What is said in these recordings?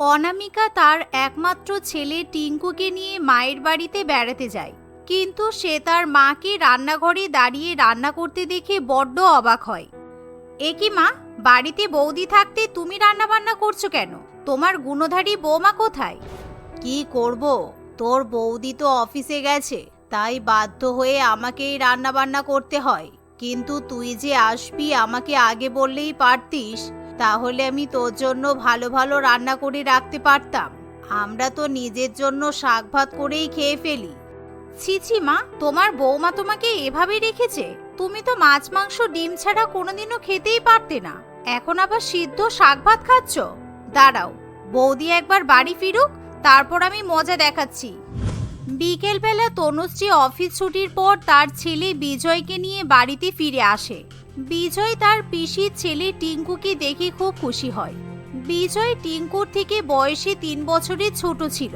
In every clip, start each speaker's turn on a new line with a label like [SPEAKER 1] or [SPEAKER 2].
[SPEAKER 1] অনামিকা তার একমাত্র ছেলে টিঙ্কুকে নিয়ে মায়ের বাড়িতে বেড়াতে যায়, কিন্তু সে তার মাকে রান্নাঘরে দাঁড়িয়ে রান্না করতে দেখে বড্ড অবাক হয়। এ কি মা, বাড়িতে বৌদি থাকতে তুমি রান্না বান্না করছো কেন? তোমার গুণধারী বৌমা কোথায়? কি করব, তোর বৌদি তো অফিসে গেছে, তাই বাধ্য হয়ে আমাকেই রান্না বান্না করতে হয়। কিন্তু তুই যে আসবি আমাকে আগে বললেই পারতিস, তাহলে আমি তোর জন্য ভালো ভালো রান্না করে রাখতে পারতাম। আমরা তো নিজের জন্য শাক ভাত করেই খেয়ে ফেলি। ছি ছি মা, তোমার বৌমা তোমাকে এভাবে রেখেছে? তুমি তো মাছ মাংস ডিম ছাড়া কোনোদিনও খেতেই পারতে না, এখন আবার সিদ্ধ শাক ভাত খাচ্ছ? দাঁড়াও, বৌদি একবার বাড়ি ফিরুক, তারপর আমি মজা দেখাচ্ছি। বিকেলবেলা তনুশ্রী অফিস ছুটির পর তার ছেলে বিজয়কে নিয়ে বাড়িতে ফিরে আসে। বিজয় তার পিসির ছেলে টিঙ্কুকে দেখে খুব খুশি হয়। বিজয় টিঙ্কুর থেকে বয়সে 3 বছরের ছোট ছিল।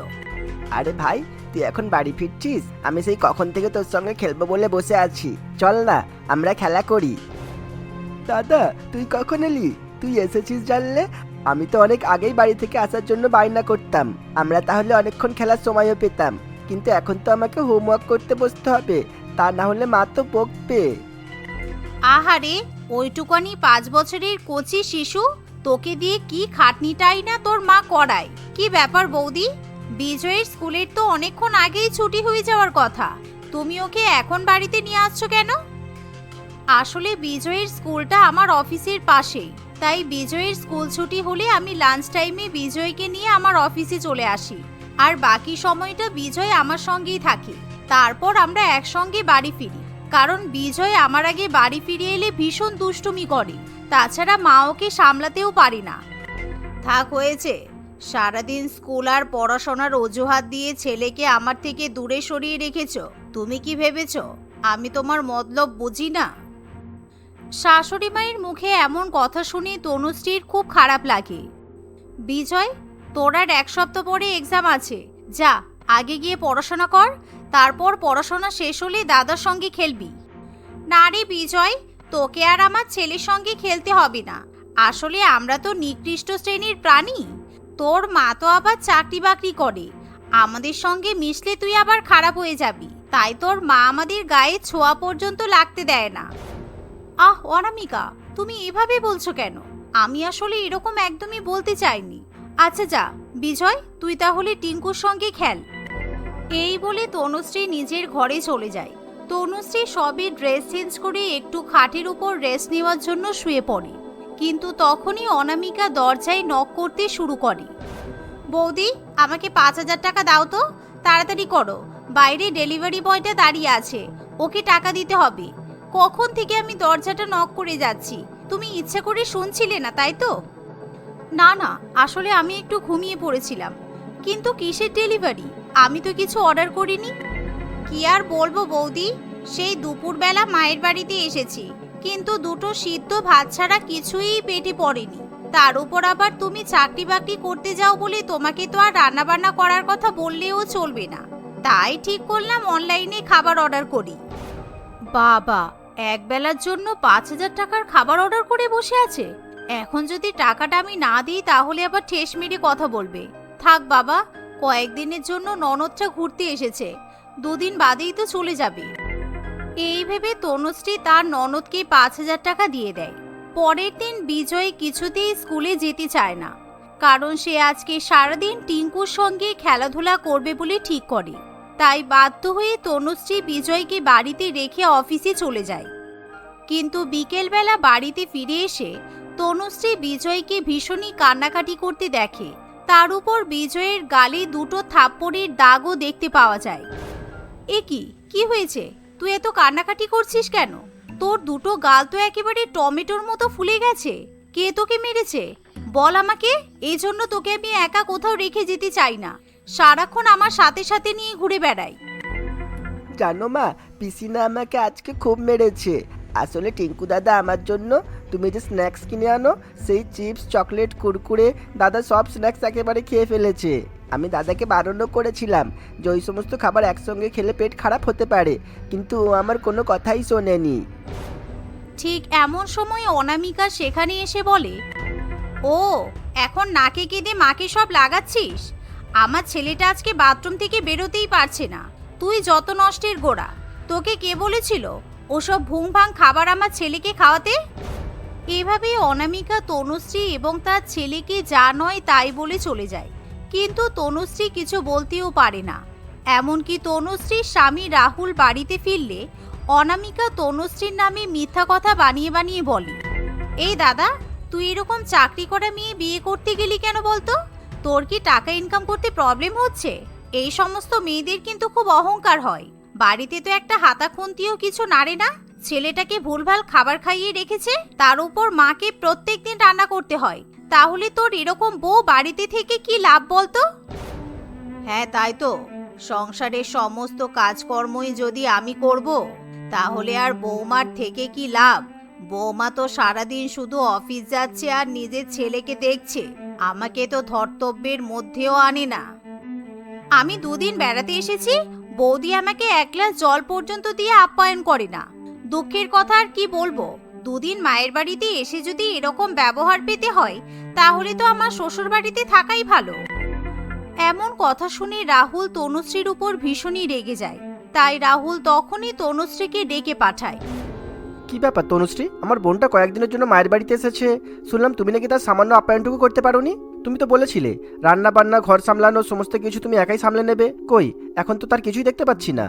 [SPEAKER 2] আরে ভাই, তুই এখন বাড়ি ফিরছিস? আমি সেই কখন থেকে তোর সঙ্গে খেলবো বলে বসে আছি, চল না আমরা খেলা করি। দাদা, তুই কখন এলি? তুই এসেছিস জানলে আমি তো অনেক আগেই বাড়ি থেকে আসার জন্য বায়না করতাম, আমরা তাহলে অনেকক্ষণ খেলার সময়ও পেতাম। কিন্তু এখন তো আমাকে হোমওয়ার্ক করতে বসতে হবে, তা না হলে মা তো বকবে।
[SPEAKER 1] আহারে, ওইটুকানি 5 বছরের কচি শিশু, তোকে দিয়ে কি খাটনিটাই না তোর মা করায়। কি ব্যাপার বৌদি, বিজয়ের স্কুলের তো অনেকক্ষণ আগেই ছুটি হয়ে যাওয়ার কথা, তুমি ওকে এখন বাড়িতে নিয়ে আসছো কেন? আসলে বিজয়ের স্কুলটা আমার অফিসের পাশেই, তাই বিজয়ের স্কুল ছুটি হলে আমি লাঞ্চ টাইমে বিজয়কে নিয়ে আমার অফিসে চলে আসি, আর বাকি সময়টা বিজয় আমার সঙ্গেই থাকে। তারপর আমরা একসঙ্গে বাড়ি ফিরি, কারণ বিজয় আমার আগে বাড়ি ফিরে এলে ভীষণ দুষ্টুমি করে, তাছাড়া মা ওকে সামলাতেও পারি না। থাক হয়েছে, সারাদিন স্কুল আর পড়াশোনার অজুহাত দিয়ে ছেলেকে আমার থেকে দূরে সরিয়ে রেখেছ। তুমি কি ভেবেছ আমি তোমার মতলব বুঝি না? শাশুড়ি মায়ের মুখে এমন কথা শুনে তনুশ্রীর খুব খারাপ লাগে। বিজয়, তোর আর 1 সপ্তাহ পরে এক্সাম আছে, যা আগে গিয়ে পড়াশোনা কর, তারপর পড়াশোনা শেষ হলে দাদার সঙ্গে খেলবি। না রে বিজয়, তোকে আর আমার ছেলের সঙ্গে খেলতে হবে না, আসলে আমরা তো নিকৃষ্ট শ্রেণীর প্রাণী। তোর মা তো আবার চাকরি বাকরি করে, আমাদের সঙ্গে মিশলে তুই আবার খারাপ হয়ে যাবি, তাই তোর মা আমাদের গায়ে ছোঁয়া পর্যন্ত লাগতে দেয় না। আহ অনামিকা, তুমি এভাবে বলছো কেন? আমি আসলে এরকম একদমই বলতে চাইনি। আচ্ছা যা বিজয়, তুই তাহলে টিঙ্কুর সঙ্গে খেল। এই বলে তনুশ্রী নিজের ঘরে চলে যায়। তনুশ্রী সবে ড্রেস চেঞ্জ করে একটু খাটের উপর রেস্ট নেওয়ার জন্য শুয়ে পড়ে, কিন্তু তখনই অনামিকা দরজায় নক করতে শুরু করে। বৌদি, আমাকে 5,000 টাকা দাও তো, তাড়াতাড়ি করো, বাইরে ডেলিভারি বয়টা দাঁড়িয়ে আছে, ওকে টাকা দিতে হবে। কখন থেকে আমি দরজাটা নক করে যাচ্ছি, তুমি ইচ্ছা করে শুনছিলে না তাই তো? না না, আসলে আমি একটু ঘুমিয়ে পড়েছিলাম। কিন্তু কিসের ডেলিভারি? আমি তো কিছু অর্ডার করিনি। কি আর বলবো বৌদি, সেই দুপুরবেলা মায়ের বাড়িতে এসেছি, কিন্তু 2টো সিদ্ধ ভাত ছাড়া কিছুই পেটে পড়েনি। তার উপর আবার তুমি চাকরি বাকরি করতে যাও বলে তোমাকে তো আর রান্না বান্না করার কথা বললেও চলবে না, তাই ঠিক করলাম অনলাইনে খাবার অর্ডার করি। বাবা, এক বেলার জন্য 5,000 টাকার খাবার অর্ডার করে বসে আছে। এখন যদি টাকাটা আমি না দিই তাহলে আবার ঠেস মেরে কথা বলবে। থাক বাবা, কয়েকদিনের জন্য ননদটা ঘুরতে এসেছে, 2 দিন বাদেই তো চলে যাবে। এই ভেবে তনুশ্রী তার ননদকে 5,000 টাকা দিয়ে দেয়। পরের দিন বিজয় কিছুতেই স্কুলে যেতে চায় না, কারণ সে আজকে সারাদিন টিঙ্কুর সঙ্গে খেলাধুলা করবে বলে ঠিক করে। তাই বাধ্য হয়ে তনুশ্রী বিজয়কে বাড়িতে রেখে অফিসে চলে যায়। কিন্তু বিকেলবেলা বাড়িতে ফিরে এসে তনুশ্রী বিজয়কে ভীষণই কান্নাকাটি করতে দেখে। তার উপর বিজয়ের গালে 2টো থাপ্পড়ের দাগও দেখতে পাওয়া যায়। এ কি হয়েছে? তুই এত কান্নাকাটি করছিস কেন? তোর 2টো গাল তো একেবারে টমেটোর মতো ফুলে গেছে। কে তোকে মেরেছে বল আমাকে, এই জন্য তোকে আমি একা কোথাও রেখে যেতে চাই না, সারাক্ষণ আমার সাথে সাথে নিয়ে ঘুরে বেড়াই।
[SPEAKER 2] জানো মা, পিসিনা আমাকে আজকে খুব মেরেছে। আসলে টিঙ্কু দাদা আমার জন্য তুমি যে স্ন্যাক্স কিনে আনো, সেই চিপস, চকলেট, কুরকুরে, দাদা সব স্ন্যাক্স একেবারে খেয়ে ফেলেছে। আমি দাদাকে বারণও করেছিলাম যে ওই সমস্ত খাবার একসঙ্গে খেলে পেট খারাপ হতে পারে, কিন্তু ও আমার কোনো কথাই শোনেনি।
[SPEAKER 1] ঠিক এমন সময় অনামিকা সেখানে এসে বলে, ও এখন নাকে কেঁদে মাকে সব লাগাচ্ছিস? আমার ছেলেটা আজকে বাথরুম থেকে বেরোতেই পারছে না। তুই যত নষ্টের গোড়া। তোকে কে বলেছিল ওসব ভুংভাং খাবার আমার ছেলেকে খাওয়াতে? এভাবেই অনামিকা তনুশ্রী এবং তার ছেলেকে যা নয় তাই বলে চলে যায়। কিন্তু তনুশ্রী কিছু বলতেও পারে না। এমনকি তনুশ্রীর স্বামী রাহুল বাড়িতে ফিরলে অনামিকা তনুশ্রীর নামে মিথ্যা কথা বানিয়ে বানিয়ে বলে, এই দাদা, তুই এরকম চাকরি করা মেয়ে বিয়ে করতে গেলি কেন বলতো? তোর কি টাকা ইনকাম করতে প্রবলেম হচ্ছে? এই সমস্ত মেয়েদের কিন্তু খুব অহংকার হয়। বাড়িতে তো একটা হাতা খুন্তিও কিছু নাড়ে না। ছেলেটাকে ভুলভাল খাবার খাইয়ে রেখেছে, তার উপর মাকে প্রত্যেকদিন রান্না করতে হয়। তাহলে তোর এরকম বউ বাড়িতে থেকে কি লাভ বলতো? হ্যাঁ তাই তো, সংসারের সমস্ত কাজকর্মই যদি আমি করব, তাহলে আর বৌমার থেকে কি লাভ? বৌমা তো সারাদিন শুধু অফিস যাচ্ছে আর নিজের ছেলেকে দেখছে, আমাকে তো ধর্তব্যের মধ্যেও আনে না। আমি দুদিন বেড়াতে এসেছি, বৌদি আমাকে এক গ্লাস জল পর্যন্ত দিয়ে আপ্যায়ন করে না। দুঃখের কথা আর কি বলবো, দুদিন মায়ের বাড়িতে এসে যদি এরকম ব্যবহার পেতে হয়, তাহলে তো আমার শ্বশুর বাড়িতে থাকাই ভালো। এমন কথা শুনে রাহুল তনুশ্রীর উপর ভীষণই রেগে যায়। তাই রাহুল তখনই তনুশ্রীকে ডেকে পাঠায়।
[SPEAKER 2] কি ব্যাপার তনুশ্রী, আমার বোনটা কয়েকদিনের জন্য মায়ের বাড়িতে এসেছে, শুনলাম তুমি নাকি তার সামান্য আপ্যায়নটুকু করতে পারোনি। তুমি তো বলেছিলে রান্না বান্না ঘর সামলানো সমস্ত কিছু তুমি একাই সামলে নেবে, কই এখন তো তার কিছুই দেখতে পাচ্ছি না।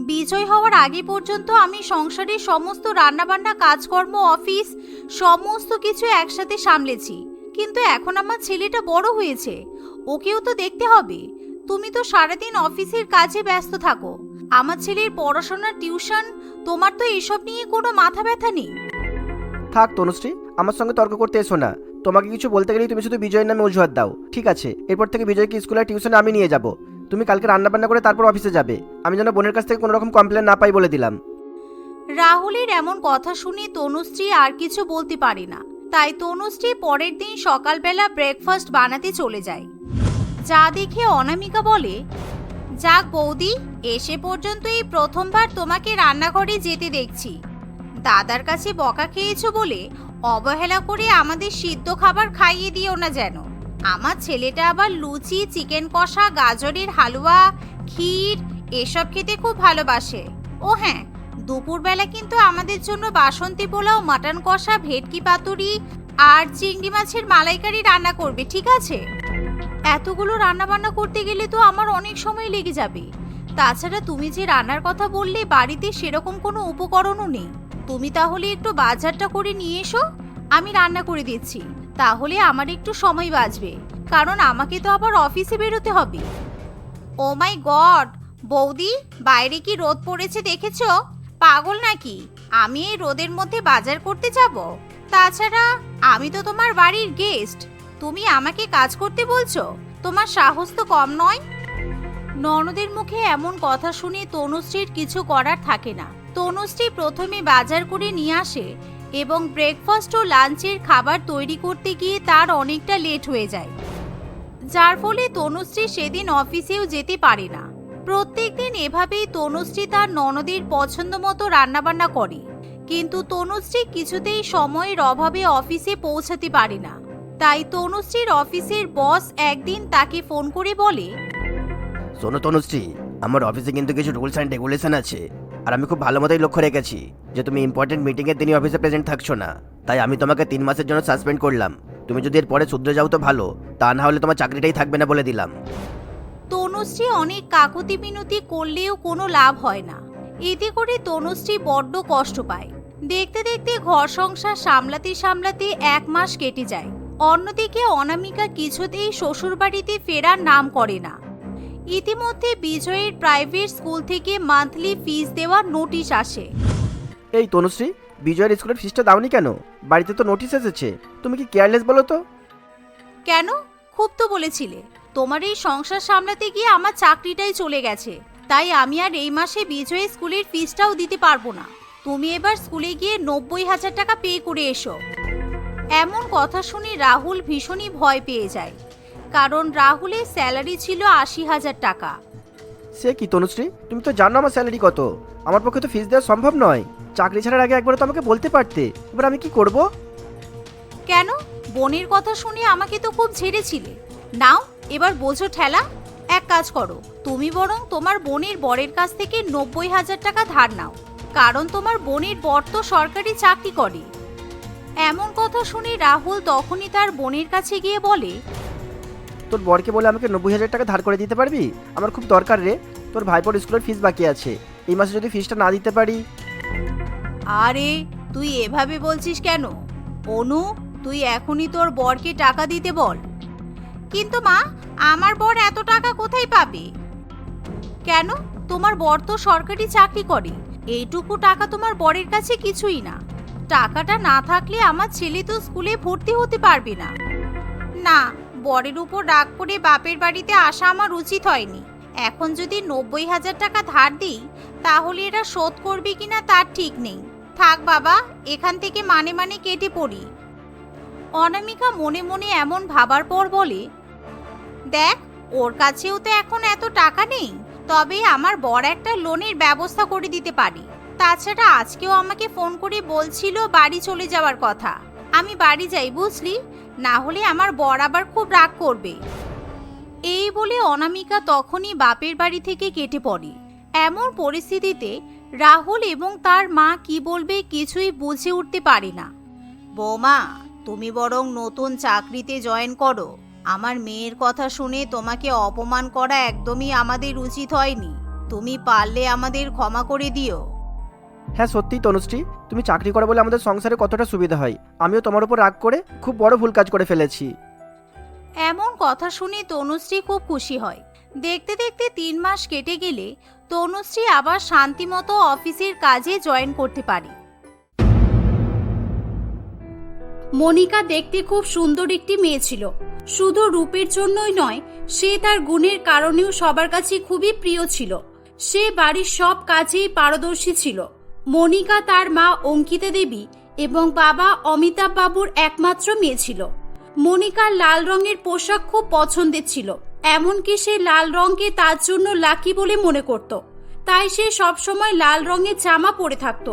[SPEAKER 1] বিজয় হওয়ার আগে পর্যন্ত আমি সংসারের সমস্ত রান্নাবান্না কাজকর্ম অফিস সমস্ত কিছু একসাথে সামলেছি, কিন্তু এখন আমার ছেলেটা বড় হয়েছে, ওকেও তো দেখতে হবে। তুমি তো সারাদিন অফিসের কাজে ব্যস্ত থাকো, আমার ছেলের পড়াশোনা টিউশন, তোমার তো এসব নিয়ে কোনো মাথা ব্যথা নেই।
[SPEAKER 2] থাক তনুশ্রী, আমার সঙ্গে তর্ক করতে এসো না। তোমাকে কিছু বলতে গেলেই তুমি শুধু বিজয়ের নামে অজুহাত দাও। ঠিক আছে, এরপর থেকে বিজয়কে স্কুলে টিউশনে আমি নিয়ে যাব। তুমি কালকে রান্না বান্না করে তারপর অফিসে যাবে, আমি যেন বোনের কাছ থেকে কোনো রকম কমপ্লেন না পাই বলে দিলাম।
[SPEAKER 1] রাহুলের এমন কথা শুনে তনুশ্রী আর কিছু বলতে পারে না। তাই তনুশ্রী পরের দিন সকালবেলা ব্রেকফাস্ট বানাতে চলে যায়। যা দেখে অনামিকা বলে, যাক বৌদি, এসে পর্যন্ত এই প্রথমবার তোমাকে রান্নাঘরে যেতে দেখছি। দাদার কাছে বকা খেয়েছো বলে অবহেলা করে আমাদের সিদ্ধ খাবার খাইয়ে দিও না যেন। আমার ছেলেটা আবার লুচি, চিকেন কষা, গাজরের হালুয়া, ক্ষীর এসব খেতে খুব ভালোবাসে। ও হ্যাঁ, দুপুরবেলা কিন্তু আমাদের জন্য বাসন্তী পোলাও, মাটন কষা, ভেটকি পাতুরি আর চিংড়ি মাছের মালাইকারি রান্না করবে, ঠিক আছে? এতগুলো রান্না বান্না করতে গেলে তো আমার অনেক সময় লেগে যাবে। তাছাড়া তুমি যে রান্নার কথা বললে, বাড়িতে সেরকম কোনো উপকরণও নেই। তুমি তাহলে একটু বাজারটা করে নিয়ে এসো, আমি রান্না করে দিচ্ছি। তাহলে আমার একটু সময় বাঁচবে, কারণ আমাকে তো আবার অফিসে বেরোতে হবে। ও মাই গড বৌদি, বাইরে কি রোদ পড়েছে দেখেছো? পাগল নাকি আমি এই রোদের মধ্যে বাজার করতে যাব? তাছাড়া আমি তো তোমার বাড়ির গেস্ট, তুমি আমাকে কাজ করতে বলছো? তোমার সাহস তো কম নয়। ননদের মুখে এমন কথা শুনে তনুশ্রীর কিছু করার থাকে না। তনুশ্রী প্রথমে বাজার করে নিয়ে আসে এবং ব্রেকফাস্ট ও লাঞ্চের খাবার তৈরি করতে গিয়ে তার অনেকটা লেট হয়ে যায়, যার ফলে তনুশ্রী সেদিন অফিসেও যেতে পারে না। প্রত্যেকদিন এভাবেই তনুশ্রী তার ননদের পছন্দ মতো রান্নাবান্না করে, কিন্তু তনুশ্রী কিছুতেই সময়ের অভাবে অফিসে পৌঁছাতে পারে না। তাই তনুশ্রীর অফিসের বস একদিন তাকে ফোন করে বলে,
[SPEAKER 2] শোনো তনুশ্রী, আমার অফিসে কিন্তু কিছু রুলস অ্যান্ড রেগুলেশন আছে, আর আমি খুব ভালো মতোই লক্ষ্য রেখেছি যে তুমি ইম্পর্টেন্ট মিটিংয়ের দিনই অফিসে প্রেজেন্ট থাকছো না। তাই আমি তোমাকে 3 মাসের জন্য সাসপেন্ড করলাম। তুমি যদি এর পরে শুধরে যাও তো ভালো, তা না হলে তোমার চাকরিটাই থাকবে না বলে দিলাম।
[SPEAKER 1] তনুশ্রী অনেক কাকুতি মিনতি করলেও কোনো লাভ হয় না। এতে করে তনুশ্রী বড্ড কষ্ট পায়। দেখতে দেখতে ঘর সংসার সামলাতে সামলাতে 1 মাস কেটে যায়। অন্যদিকে অনামিকা কিছুতেই শ্বশুরবাড়িতে ফেরার নাম করে না। ইতিমধ্যে বিজয়ের প্রাইভেট স্কুল থেকে মান্থলি ফিস দেওয়ার নোটিশ আসে।
[SPEAKER 2] এই তনুশ্রী, বিজয়ের স্কুলের ফিসটা দাওনি কেন? বাড়িতে তো নোটিশ এসেছে, তুমি কি কেয়ারলেস বলো তো?
[SPEAKER 1] কেন? খুব তো বলেছিলে। তোমার এই সংসার সামলাতে গিয়ে আমার চাকরিটাই চলে গেছে, তাই আমি আর এই মাসে বিজয়ের স্কুলের ফিসটাও দিতে পারবো না। তুমি এবার স্কুলে গিয়ে 90,000 টাকা পে করে এসো। এমন কথা শুনে রাহুল ভীষণই ভয় পেয়ে যায়, কারণ রাহুলের স্যালারি ছিল 80,000 টাকা।
[SPEAKER 2] সে কি তনুশ্রী, তুমি তো জানো আমার স্যালারি কত। আমার পক্ষে তো ফিস দেওয়া সম্ভব নয়। চাকরি ছাড়ার আগে একবার তো আমাকে বলতে পারতে। এবার আমি কি করব?
[SPEAKER 1] কেন? বোনের কথা শুনে আমাকে তো খুব ঝেড়েছিলে। নাও এবার বোঝো ঠেলা। এক কাজ করো, তুমি বরং তোমার বোনের বরের কাছ থেকে 90,000 টাকা ধার নাও, কারণ তোমার বোনের বর তো সরকারি চাকরি করে। এমন কথা শুনে রাহুল তখনই তার বোনের কাছে গিয়ে বলে,
[SPEAKER 2] তোর বরকে বলে আমাকে 90,000 টাকা ধার করে দিতে পারবি? আমার খুব দরকার রে, তোর ভাইপোর স্কুলের ফিস বাকি আছে, এই মাসে যদি ফিসটা না দিতে পারি।
[SPEAKER 1] আরে তুই এভাবে বলছিস কেন? অনু, তুই এখনই তোর বরকে টাকা দিতে বল। কিন্তু মা, আমার বর এত টাকা কোথায় পাবে? কেন, তোমার বর তো সরকারি চাকরি করে, এইটুকু টাকা তোমার বরের কাছে কিছুই না। টাকাটা না থাকলে আমার ছেলে তো স্কুলে ভর্তি হতে পারবে না। না, বরের উপর রাগ করে বাপের বাড়িতে আসা আমার উচিত হয়নি। এখন যদি 90,000 টাকা ধার দিই, তাহলে এরা শোধ করবে কিনা তার ঠিক নেই। থাক বাবা, এখান থেকে মানে মানে কেটে পড়ি। অনামিকা মনে মনে এমন ভাবার পর বলে, দেখ, ওর কাছেও তো এখন এত টাকা নেই, তবে আমার বর একটা লোনের ব্যবস্থা করে দিতে পারি। তাছাড়া আজকেও আমাকে ফোন করে বলছিল বাড়ি চলে যাওয়ার কথা। আমি বাড়ি যাই, বুঝলি, না হলে আমার বর আবার খুব রাগ করবে। এই বলে অনামিকা তখনই বাপের বাড়ি থেকে কেটে পড়ে। এমন পরিস্থিতিতে রাহুল এবং তার মা কি বলবে কিছুই বুঝে উঠতে পারে না। বৌমা, তুমি বরং নতুন চাকরিতে জয়েন করো। আমার মেয়ের কথা শুনে তোমাকে অপমান করা একদমই আমাদের উচিত হয়নি। তুমি পারলে আমাদের ক্ষমা করে দিও।
[SPEAKER 2] হ্যাঁ সত্যিই তনুশ্রী, তুমি চাকরি করো বলে আমাদের সংসারে কতটা সুবিধা হয়। আমিও তোমার উপর রাগ করে খুব বড় ভুল কাজ করে ফেলেছি।
[SPEAKER 1] এমন কথা শুনে তনুশ্রী খুব খুশি হয়। দেখতে দেখতে 3 মাস কেটে গেলে তনুশ্রী আবার শান্তিমতো অফিসের কাজে জয়েন করতে পারে।
[SPEAKER 3] মনিকা দেখতে খুব সুন্দর একটি মেয়ে ছিল। শুধু রূপের জন্যই নয়, সে তার গুণের কারণেও সবার কাছে খুবই প্রিয় ছিল। সে বাড়ির সব কাজেই পারদর্শী ছিল। মনিকা তার মা অঙ্কিতা দেবী এবং বাবা অমিতাভ বাবুর একমাত্র মেয়ে ছিল। মনিকার লাল রঙের পোশাক খুব পছন্দের ছিল, এমনকি সে লাল রঙকে তার জন্য লাকি বলে মনে করত। তাই সে সবসময় লাল রঙের জামা পরে থাকত।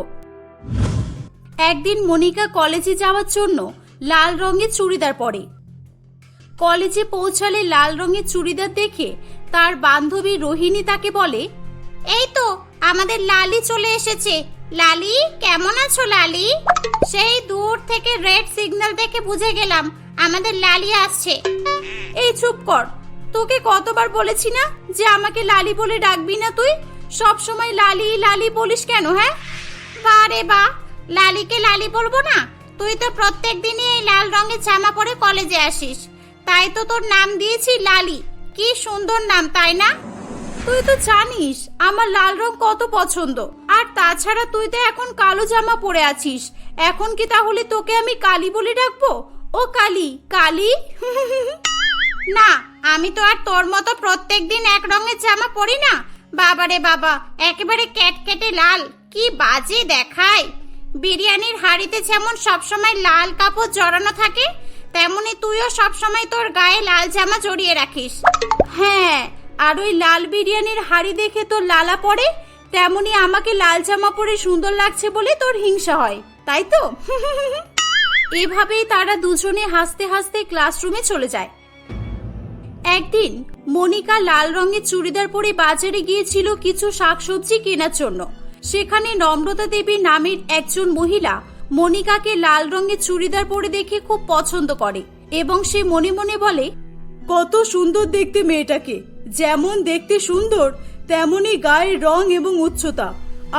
[SPEAKER 3] একদিন মনিকা কলেজে যাওয়ার জন্য লাল রঙের চুড়িদার পরে। কলেজে পৌঁছালে লাল রঙের চুড়িদার দেখে তার বান্ধবী রোহিণী তাকে বলে, এই তো আমাদের লালি চলে এসেছে। লালি, কেমন আছো লালি? সেই দূর থেকে রেড সিগন্যাল দেখে বুঝে গেলাম আমাদের লালি আসছে। এই চুপ কর, তোকে কতবার বলেছি না যে আমাকে লালি বলে ডাকবি না? তুই সব সময় লালি লালি বলিস কেন? হ্যাঁ, বারে বা, লালিকে লালি বলবো না? তুই তো প্রত্যেক দিনই এই লাল রঙের জামা পরে কলেজে আসিস, তাই তো তোর নাম দিয়েছি লালি। কি সুন্দর নাম, তাই না? তুই তো জানিস আমার লাল রং কত পছন্দ। আর তাছাড়া তুই তো এখন কালো জামা পরে আছিস, এখন কি তাহলে তোকে আমি কালি বলে ডাকবো? ও কালি, কালি। না, আমি তো আর তোর মতো প্রত্যেক দিন এক রঙের জামা পরি না। বাবারে বাবা, একেবারে ক্যাটকেটে লাল, কি বাজে দেখায়। বিরিয়ানির হাঁড়িতে যেমন সবসময় লাল কাপড় জড়ানো থাকে, তেমনি তুইও সবসময় তোর গায়ে লাল জামা জড়িয়ে রাখিস। হ্যাঁ, আর ওই লাল বিরিয়ানির হাঁড়ি দেখে তোর লালা পড়ে, তেমনি আমাকে লাল জামা পরে সুন্দর লাগছে বলে তোর হিংসা হয়, তাই তো? এভাবেই তারা দুজনে হাসতে হাসতে ক্লাসরুমে চলে যায়। একদিন মনিকা লাল রঙের চুড়িদার পরে বাজারে গিয়েছিল কিছু শাকসবজি কেনার জন্য। সেখানে নম্রতা দেবী নামের একজন মহিলা মনিকাকে লাল রঙের চুড়িদার পরে দেখে খুব পছন্দ করে এবং সে মনে মনে বলে, কত সুন্দর দেখতে মেয়েটাকে, যেমন দেখতে সুন্দর তেমনই গায়ের রং এবং উচ্চতা।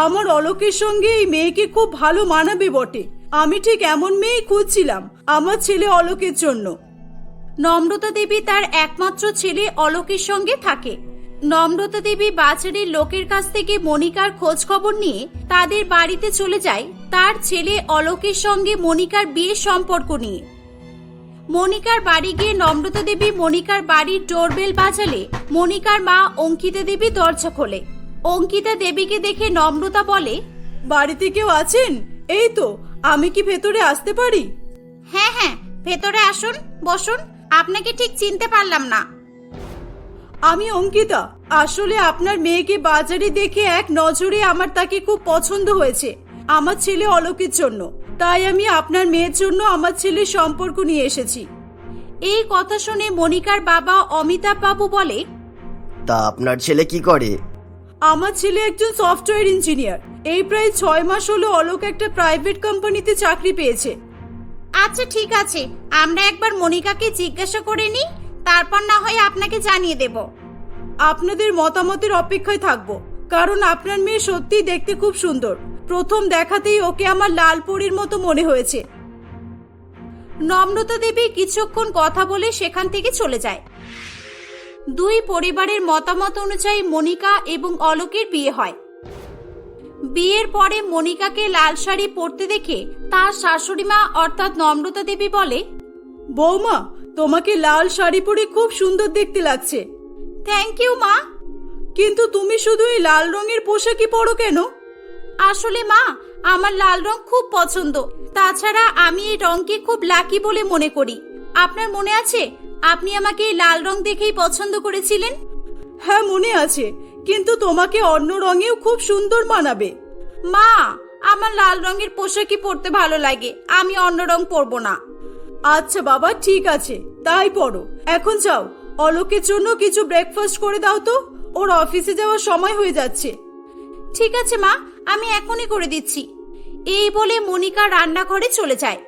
[SPEAKER 3] আমার অলোকের সঙ্গে এই মেয়েকে খুব ভালো মানাবে বটে। আমি ঠিক এমন মেয়েই খুঁজছিলাম আমার ছেলে অলোকের জন্য। নম্রতা দেবী তার একমাত্র ছেলে অলোকের সঙ্গে থাকে। নম্রতা দেবী বাজারের লোকের কাছ থেকে মনিকার খোঁজ খবর নিয়ে তাদের বাড়িতে চলে যায় তার ছেলে অলোকের সঙ্গে মনিকার বিয়ের সম্পর্ক নিয়ে। মনিকার বাড়ি গিয়ে নম্রতা দেবী মনিকার বাড়ির ডোরবেল বাজালে মনিকার মা অঙ্কিতা দেবী দরজা খোলে। অঙ্কিতা দেবীকে দেখে নম্রতা বলে, বাড়িতে কেউ আছেন? এই তো, আমি কি ভেতরে আসতে পারি? হ্যাঁ হ্যাঁ, ভেতরে আসুন, বসুন। আপনাকে ঠিক চিনতে পারলাম না। আমি অঙ্কিতা। আসলে আপনার মেয়েকে বাজারে দেখে এক নজরে আমার তাকে খুব পছন্দ হয়েছে। আমার ছেলে অলোকের জন্য। তাই আমি আপনার মেয়ের জন্য আমার ছেলের সম্পর্ক নিয়ে এসেছি। এই কথা শুনে মনিকার বাবা অমিতাভ বাবু বলে,
[SPEAKER 2] তা আপনার ছেলে কি করে?
[SPEAKER 3] আমার ছেলে একজন সফটওয়্যার ইঞ্জিনিয়ার। এই প্রায় 6 মাস হলো অলোক একটা প্রাইভেট কোম্পানিতে চাকরি পেয়েছে।
[SPEAKER 1] আচ্ছা ঠিক আছে, আমরা একবার মনিকাকে জিজ্ঞাসা করে নিই, তারপর না হয় আপনাকে জানিয়ে দেব।
[SPEAKER 3] আপনাদের মতামতের অপেক্ষায় থাকবো, কারণ আপনার মেয়ে সত্যিই দেখতে খুব সুন্দর। প্রথম দেখাতেই ওকে আমার লাল পরীর মতো মনে হয়েছে।
[SPEAKER 1] নম্রতা দেবী কিছুক্ষণ কথা বলে সেখান থেকে চলে যায়। দুই পরিবারের মতামত অনুযায়ী মনিকা এবং অলোকের বিয়ে হয়। বিয়ের পরে মনিকাকে লাল শাড়ি পরতে দেখে তার শাশুড়িমা অর্থাৎ নম্রতা দেবী বলে,
[SPEAKER 3] বৌমা, তোমাকে লাল শাড়ি পরে খুব সুন্দর দেখতে লাগছে।
[SPEAKER 1] থ্যাংক ইউ মা।
[SPEAKER 3] কিন্তু তুমি শুধু এই লাল রঙের পোশাকই পরো কেন?
[SPEAKER 1] আসলে মা, আমার লাল রং খুব পছন্দ। তাছাড়া আমি এই রংকে খুব লাকি বলে মনে করি। আপনার মনে আছে আপনি আমাকে এই লাল রং দেখেই পছন্দ করেছিলেন?
[SPEAKER 3] হ্যাঁ মনে আছে, কিন্তু তোমাকে অন্য রঙেও খুব সুন্দর মানাবে।
[SPEAKER 1] মা, আমার লাল রঙের পোশাকই পরতে ভালো লাগে, আমি অন্য রং পরবো না।
[SPEAKER 3] আচ্ছা বাবা, ঠিক আছে, তাই পরো। এখন যাও, অলোকের জন্য কিছু ব্রেকফাস্ট করে দাও তো, ওর অফিসে যাওয়ার সময় হয়ে যাচ্ছে।
[SPEAKER 1] ঠিক আছে মা, আমি এখনই করে দিচ্ছি। এই বলে মনিকা রান্নাঘরে চলে যায়।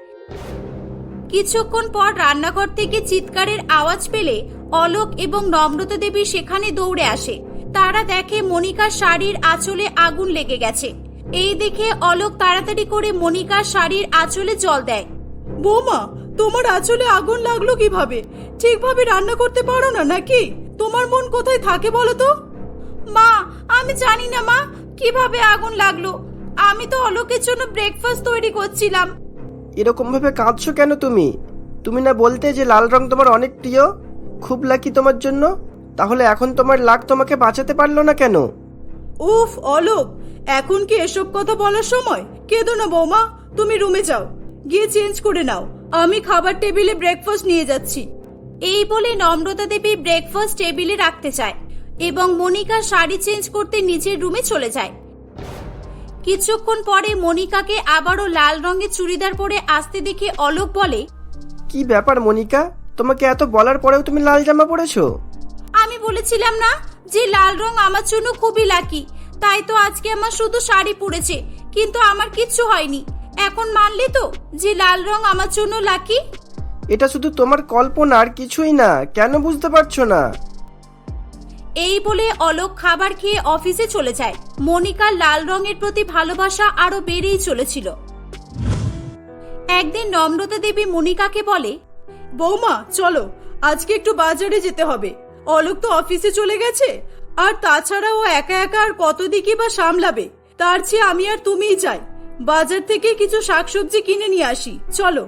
[SPEAKER 1] কিছুক্ষণ পর রান্নাঘর থেকে চিৎকারের আওয়াজ পেলে অলোক এবং নম্রতা দেবী সেখানে দৌড়ে আসে। তারা দেখে মনিকার শাড়ির আঁচলে আগুন লেগে গেছে। এই দেখে অলোক তাড়াতাড়ি করে মনিকার শাড়ির আঁচলে জল দেয়।
[SPEAKER 3] বৌমা, তোমার আঁচলে আগুন লাগলো কিভাবে? ঠিকভাবে রান্না করতে পারো না নাকি? তোমার মন কোথায় থাকে বলো তো?
[SPEAKER 1] মা, আমি জানি না মা, কিভাবে আগুন লাগলো। আমি তো অলোকের জন্য ব্রেকফাস্ট তৈরি করছিলাম।
[SPEAKER 2] এরকম ভাবে কাঁদছো কেন তুমি? তুমি না বলতে যে লাল রং তোমার অনেক প্রিয়, খুব লাকি তোমার জন্য? তাহলে এখন তোমার লাক তোমাকে বাঁচাতে পারলো না কেন?
[SPEAKER 3] উফ অলোক, এখন কি এসব কথা বলার সময়? কেঁদো না বৌমা, তুমি রুমে যাও, গিয়ে চেঞ্জ করে নাও। আমি খাবার টেবিলে ব্রেকফাস্ট নিয়ে যাচ্ছি।
[SPEAKER 1] এই বলে নম্রতা দেবী ব্রেকফাস্ট টেবিলে রাখতে চায় এবং মনিকা শাড়ি চেঞ্জ করতে নিজের রুমে চলে যায়। কিছুক্ষণ পরে মনিকাকে আবারও লাল রঙের চুড়িদার পরে আসতে দেখে অলোক বলে,
[SPEAKER 2] কি ব্যাপার মনিকা, তোমাকে এত বলার পরেও তুমি লাল জামা পরেছো?
[SPEAKER 1] আমি বলেছিলাম না যে লাল রং আমার জন্য খুবই লাকি, তাই তো আজকে আমার শুধু শাড়ি পরেছে, কিন্তু আমার কিচ্ছু হয়নি। এখন মানলে তো যে লাল রং আমার জন্য লাকি?
[SPEAKER 2] এটা শুধু তোমার কল্পনা, আর কিছুই না। কেন বুঝতে পারছো না?
[SPEAKER 1] এই বলে অলোক খাবার খেয়ে অফিসে চলে যায়। মনিকার লাল রঙের প্রতি ভালোবাসা আরো বেড়েই চলেছিল। একদিন নম্রতা দেবী মনিকাকে বলে,
[SPEAKER 3] বৌমা চলো, আজকে একটু বাজারে যেতে হবে। অলোক তো অফিসে চলে গেছে, আর তাছাড়া ও একা একা আর কত দিকে বা সামলাবে। তার চেয়ে আমি আর তুমিই যাই, বাজার থেকে কিছু শাকসবজি কিনে নিয়ে আসি। চলো।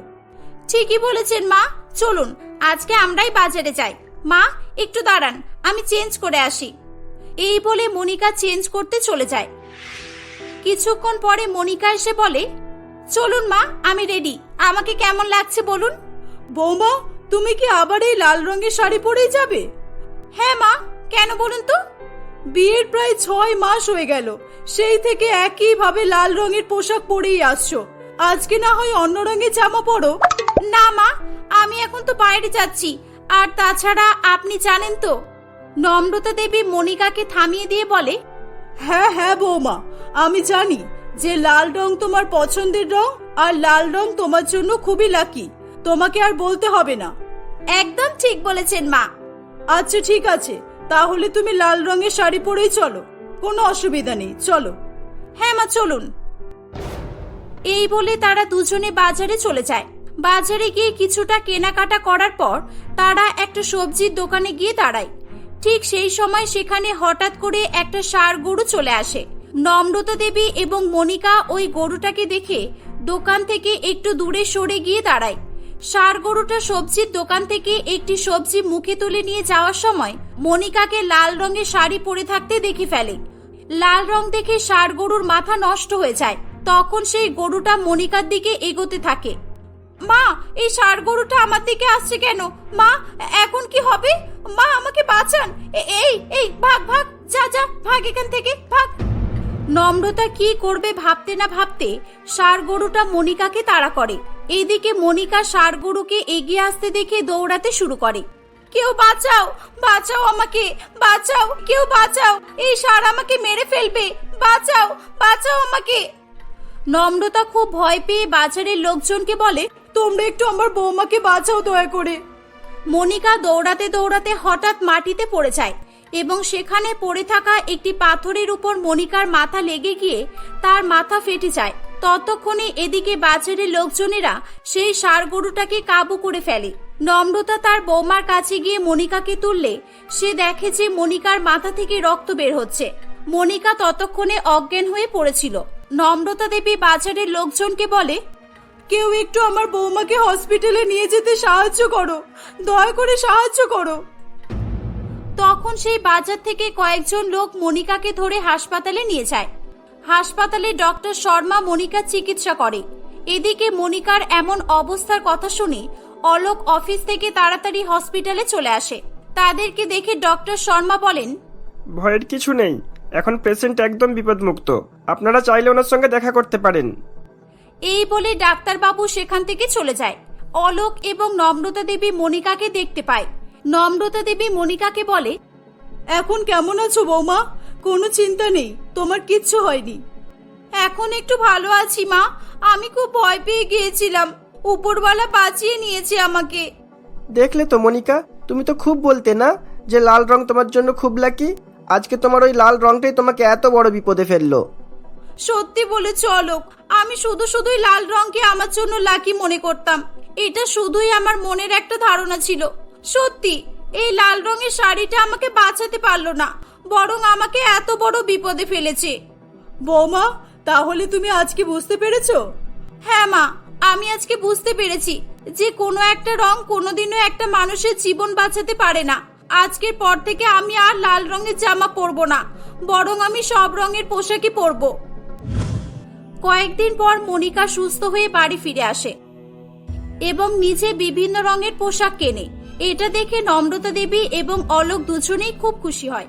[SPEAKER 1] ঠিকই বলেছেন মা, চলুন আজকে আমরাই বাজারে যাই। মা একটু দাঁড়ান, আমি চেঞ্জ করে আসি। এই বলে মনিকা চেঞ্জ করতে চলে যায়। কিছুক্ষণ পরে মনিকা এসে বলে, চলুন মা, আমি রেডি। আমাকে কেমন লাগছে বলুন?
[SPEAKER 3] বৌমা, তুমি কি আবার এই লাল রঙের শাড়ি পরেই যাবে?
[SPEAKER 1] হ্যাঁ মা, কেন বলুন তো?
[SPEAKER 3] বিয়ের প্রায় 6 মাস হয়ে গেল, সেই থেকে একইভাবে লাল রঙের পোশাক পরেই আসছো। আজকে না হয় অন্য রঙের জামা পরো।
[SPEAKER 1] না মা, আমি এখন তো বাইরে যাচ্ছি, আর তাছাড়া আপনি জানেন তো। নম্রতা দেবী মনিকাকে থামিয়ে দিয়ে বলে,
[SPEAKER 3] হ্যাঁ হ্যাঁ বৌমা, আমি জানি যে লাল রং তোমার পছন্দের রং, আর লাল রং তোমার জন্য খুবই লাকি। তোমাকে আর বলতে হবে না।
[SPEAKER 1] একদম ঠিক বলেছেন মা।
[SPEAKER 3] আচ্ছা ঠিক আছে, তাহলে তুমি লাল রঙের শাড়ি পরেই চলো, কোনো অসুবিধা নেই, চলো।
[SPEAKER 1] হ্যাঁ মা, চলুন। এই বলে তারা দুজনে বাজারে চলে যায়। বাজারে গিয়ে কিছুটা কেনাকাটা করার পর তারা একটা সবজির দোকানে গিয়ে দাঁড়ায়। ঠিক সেই সময় সেখানে হঠাৎ করে একটা ষাঁড় গরু চলে আসে। নম্রতা দেবী এবং মনিকা ওই গরুটাকে দেখে দোকান থেকে একটু দূরে সরে গিয়ে দাঁড়ায়। ষাঁড় গরুটা সবজির দোকান থেকে একটি সবজি মুখে তুলে নিয়ে যাওয়ার সময় মনিকাকে লাল রঙের শাড়ি পরে থাকতে দেখে ফেলে। লাল রং দেখে ষাঁড় গরুর মাথা নষ্ট হয়ে যায়। তখন সেই গরুটা মনিকার দিকে এগোতে থাকে। মা, এই ষাঁড় গরুটা আমার দিকে আসছে কেন? মা, এখন কি হবে? মা, আমাকে বাঁচান। এই এই ভাগ ভাগ, যা যা, ভাগ এখান থেকে, ভাগ।
[SPEAKER 3] নম্রতা কি করবে ভাবতে না ভাবতে ষাঁড় গরুটা মনিকাকে তাড়া করে। এইদিকে মনিকা ষাঁড় গরুকে এগিয়ে আসতে দেখে দৌড়াতে শুরু করে। কেউ বাঁচাও, বাঁচাও আমাকে, বাঁচাও, কেউ বাঁচাও, এই ষাঁড় আমাকে মেরে ফেলবে, বাঁচাও, বাঁচাও আমাকে। নম্রতা খুব ভয় পেয়ে বাজারের লোকজনকে বলে, তোমরা একটু আমার বৌমাকে বাঁচাও দয়া করে। মনিকা দৌড়াতে দৌড়াতে হঠাৎ মাটিতে পড়ে যায় এবং সেখানে পড়ে থাকা একটি পাথরের উপর মনিকার মাথা লেগে গিয়ে তার মাথা ফেটে যায়। ততক্ষণে এদিকে বাজারের লোকজনেরা সেই ষাঁড় গরুটাকে কাবু করে ফেলে। নম্রতা তার বৌমার কাছে গিয়ে মনিকাকে তুললে সে দেখে যে মনিকার মাথা থেকে রক্ত বের হচ্ছে। মনিকা ততক্ষণে অজ্ঞান হয়ে পড়েছিল। নম্রতা দেবী বাজারের লোকজনকে বলে, কেউ একটু আমার বৌমাকে হসপিটালে নিয়ে যেতে সাহায্য করো, দয়া করে সাহায্য করো। তখন সেই বাজার থেকে কয়েকজন লোক মনিকাকে ধরে হাসপাতালে নিয়ে যায়। হাসপাতালে ডক্টর শর্মা মনিকার চিকিৎসা করে। এদিকে মনিকার এমন অবস্থার কথা শুনে অলোক অফিস থেকে তাড়াতাড়ি হসপিটালে চলে আসে। তাদেরকে দেখে ডক্টর শর্মা বলেন,
[SPEAKER 4] ভয়ের কিছু নেই, এখন পেশেন্ট একদম বিপদমুক্ত, আপনারা চাইলে ওনার সঙ্গে দেখা করতে পারেন।
[SPEAKER 3] এই বলে ডাক্তারবাবু সেখান থেকে চলে যায়। অলোক এবং নম্রতা দেবী মনিকাকে দেখতে পায়। নম্রতা দেবী মনিকাকে বলে, এখন কেমন আছো বৌমা? কোনো চিন্তা নেই, তোমার কিচ্ছু হয়নি। এখন একটু ভালো আছি মা, আমি খুব ভয় পেয়ে গিয়েছিলাম, উপরওয়ালা বাঁচিয়ে নিয়েছে আমাকে।
[SPEAKER 4] দেখলে তো মনিকা, তুমি তো খুব বলতে না যে লাল রং তোমার জন্য খুব লাকি। আজকে তোমার ওই লাল রংটাই তোমাকে এত বড় বিপদে ফেললো।
[SPEAKER 3] সত্যি বলেছ অলোক, আমি শুধুই লাল রংকে আমার জন্য লাকি মনে করতাম। এটা শুধুই আমার মনের একটা ধারণা ছিল। সত্যি এই লাল রঙের শাড়িটা আমাকে বাঁচাতে পারলো না, বরং আমাকে এত বড় বিপদে ফেলেছে। বৌমা, তাহলে তুমি আজকে বুঝতে পেরেছো? হ্যাঁ মা, আমি আজকে বুঝতে পেরেছি যে কোনো একটা রং কোনোদিনও একটা মানুষের জীবন বাঁচাতে পারে না। আজকের পর থেকে আমি আর লাল রঙের জামা পরবো না, বরং আমি সব রঙের পোশাকই পরবো। কয়েকদিন পর মনিকা সুস্থ হয়ে বাড়ি ফিরে আসে এবং নিজে বিভিন্ন রঙের পোশাক কেনে। এটা দেখে নম্রতা দেবী এবং অলোক দুজনেই খুব খুশি হয়।